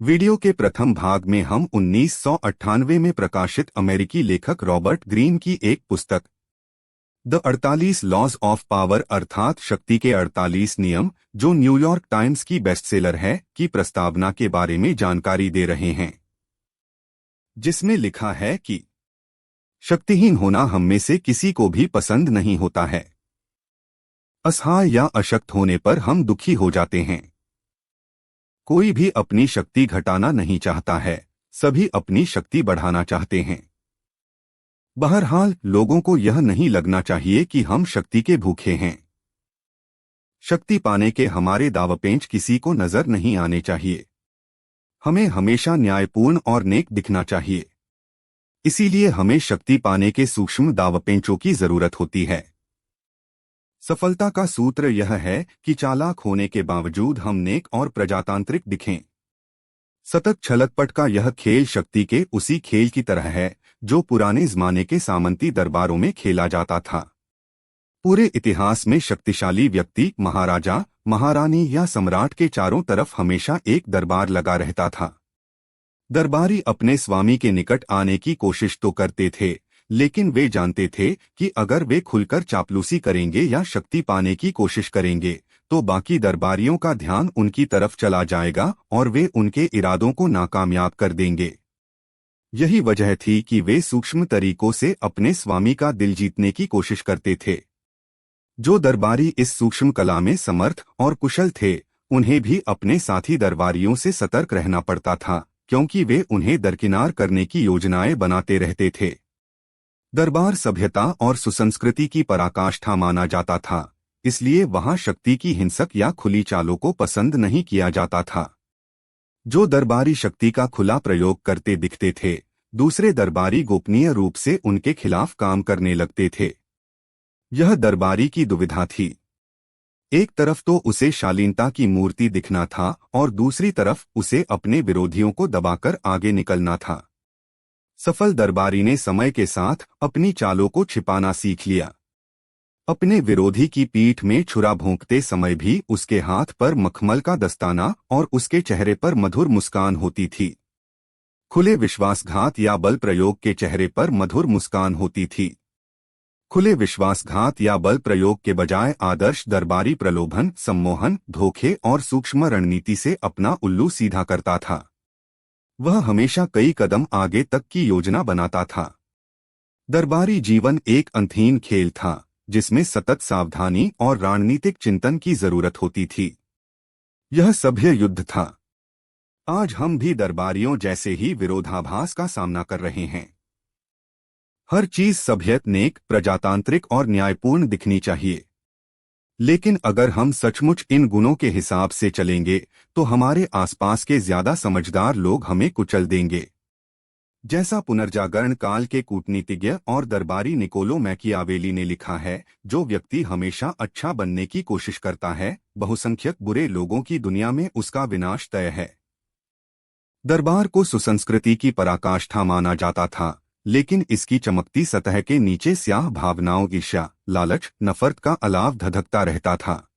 Video के प्रथम भाग में हम 1998 में प्रकाशित अमेरिकी लेखक रॉबर्ट ग्रीन की एक पुस्तक द 48 लॉज ऑफ पावर अर्थात शक्ति के 48 नियम, जो न्यूयॉर्क टाइम्स की बेस्टसेलर है, की प्रस्तावना के बारे में जानकारी दे रहे हैं, जिसमें लिखा है कि शक्तिहीन होना हम में से किसी को भी पसंद नहीं होता है। असहाय या अशक्त होने पर हम दुखी हो जाते हैं। कोई भी अपनी शक्ति घटाना नहीं चाहता है, सभी अपनी शक्ति बढ़ाना चाहते हैं। बहरहाल, लोगों को यह नहीं लगना चाहिए कि हम शक्ति के भूखे हैं। शक्ति पाने के हमारे दावपेंच किसी को नजर नहीं आने चाहिए। हमें हमेशा न्यायपूर्ण और नेक दिखना चाहिए। इसीलिए हमें शक्ति पाने के सूक्ष्म दावपेंचों की जरूरत होती है। सफलता का सूत्र यह है कि चालाक होने के बावजूद हम नेक और प्रजातांत्रिक दिखें। सतत छलकपट का यह खेल शक्ति के उसी खेल की तरह है जो पुराने जमाने के सामंती दरबारों में खेला जाता था। पूरे इतिहास में शक्तिशाली व्यक्ति महाराजा, महारानी या सम्राट के चारों तरफ हमेशा एक दरबार लगा रहता था। दरबारी अपने स्वामी के निकट आने की कोशिश तो करते थे, लेकिन वे जानते थे कि अगर वे खुलकर चापलूसी करेंगे या शक्ति पाने की कोशिश करेंगे तो बाकी दरबारियों का ध्यान उनकी तरफ चला जाएगा और वे उनके इरादों को नाकामयाब कर देंगे। यही वजह थी कि वे सूक्ष्म तरीकों से अपने स्वामी का दिल जीतने की कोशिश करते थे। जो दरबारी इस सूक्ष्म कला में समर्थ और कुशल थे, उन्हें भी अपने साथी दरबारियों से सतर्क रहना पड़ता था, क्योंकि वे उन्हें दरकिनार करने की योजनाएं बनाते रहते थे। दरबार सभ्यता और सुसंस्कृति की पराकाष्ठा माना जाता था, इसलिए वहां शक्ति की हिंसक या खुली चालों को पसंद नहीं किया जाता था। जो दरबारी शक्ति का खुला प्रयोग करते दिखते थे, दूसरे दरबारी गोपनीय रूप से उनके खिलाफ काम करने लगते थे। यह दरबारी की दुविधा थी। एक तरफ तो उसे शालीनता की मूर्ति दिखना था और दूसरी तरफ उसे अपने विरोधियों को दबाकर आगे निकलना था। सफल दरबारी ने समय के साथ अपनी चालों को छिपाना सीख लिया। अपने विरोधी की पीठ में छुरा भोंकते समय भी उसके हाथ पर मखमल का दस्ताना और उसके चेहरे पर मधुर मुस्कान होती थी। खुले विश्वासघात या बल प्रयोग के चेहरे पर मधुर मुस्कान होती थी। खुले विश्वासघात या बल प्रयोग के बजाय आदर्श दरबारी प्रलोभन, सम्मोहन, धोखे और सूक्ष्म रणनीति से अपना उल्लू सीधा करता था। वह हमेशा कई कदम आगे तक की योजना बनाता था। दरबारी जीवन एक अंतहीन खेल था, जिसमें सतत सावधानी और रणनीतिक चिंतन की जरूरत होती थी। यह सभ्य युद्ध था। आज हम भी दरबारियों जैसे ही विरोधाभास का सामना कर रहे हैं। हर चीज सभ्य, नेक, प्रजातांत्रिक और न्यायपूर्ण दिखनी चाहिए। लेकिन अगर हम सचमुच इन गुणों के हिसाब से चलेंगे तो हमारे आसपास के ज्यादा समझदार लोग हमें कुचल देंगे। जैसा पुनर्जागरण काल के कूटनीतिज्ञ और दरबारी निकोलो मैकियावेली ने लिखा है, जो व्यक्ति हमेशा अच्छा बनने की कोशिश करता है, बहुसंख्यक बुरे लोगों की दुनिया में उसका विनाश तय है। दरबार को सुसंस्कृति की पराकाष्ठा माना जाता था, लेकिन इसकी चमकती सतह के नीचे स्याह भावनाओं, ईर्ष्या, लालच, नफरत का अलाव धधकता रहता था।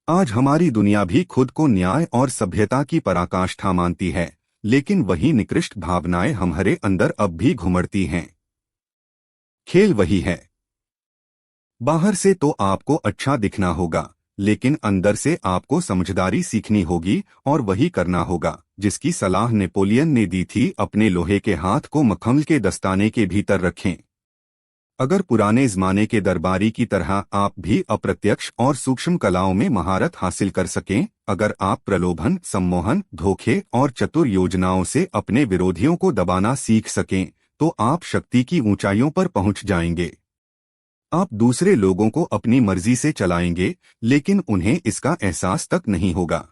आज हमारी दुनिया भी खुद को न्याय और सभ्यता की पराकाष्ठा मानती है, लेकिन वही निकृष्ट भावनाएं हमारे अंदर अब भी घुमड़ती हैं। खेल वही है। बाहर से तो आपको अच्छा दिखना होगा, लेकिन अंदर से आपको समझदारी सीखनी होगी और वही करना होगा जिसकी सलाह नेपोलियन ने दी थी, अपने लोहे के हाथ को मखमल के दस्ताने के भीतर रखें। अगर पुराने जमाने के दरबारी की तरह आप भी अप्रत्यक्ष और सूक्ष्म कलाओं में महारत हासिल कर सकें, अगर आप प्रलोभन, सम्मोहन, धोखे और चतुर योजनाओं से अपने विरोधियों को दबाना सीख सकें, तो आप शक्ति की ऊंचाइयों पर पहुंच जाएंगे। आप दूसरे लोगों को अपनी मर्जी से चलाएंगे, लेकिन उन्हें इसका एहसास तक नहीं होगा।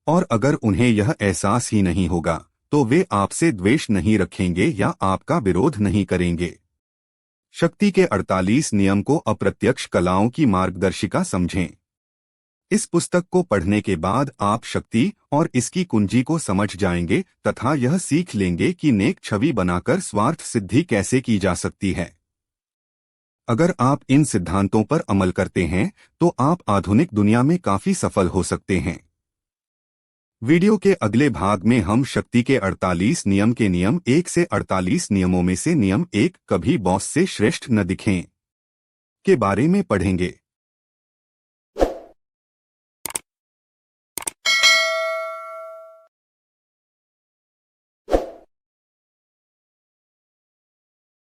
और अगर उन्हें यह एहसास ही नहीं होगा, तो वे आपसे द्वेष नहीं रखेंगे या आपका विरोध नहीं करेंगे। शक्ति के 48 नियम को अप्रत्यक्ष कलाओं की मार्गदर्शिका समझें। इस पुस्तक को पढ़ने के बाद आप शक्ति और इसकी कुंजी को समझ जाएंगे तथा यह सीख लेंगे कि नेक छवि बनाकर स्वार्थ सिद्धि कैसे की जा सकती है। अगर आप इन सिद्धांतों पर अमल करते हैं तो आप आधुनिक दुनिया में काफी सफल हो सकते हैं। वीडियो के अगले भाग में हम शक्ति के 48 नियम के नियम 1 से 48 नियमों में से नियम 1 कभी बॉस से श्रेष्ठ न दिखें के बारे में पढ़ेंगे।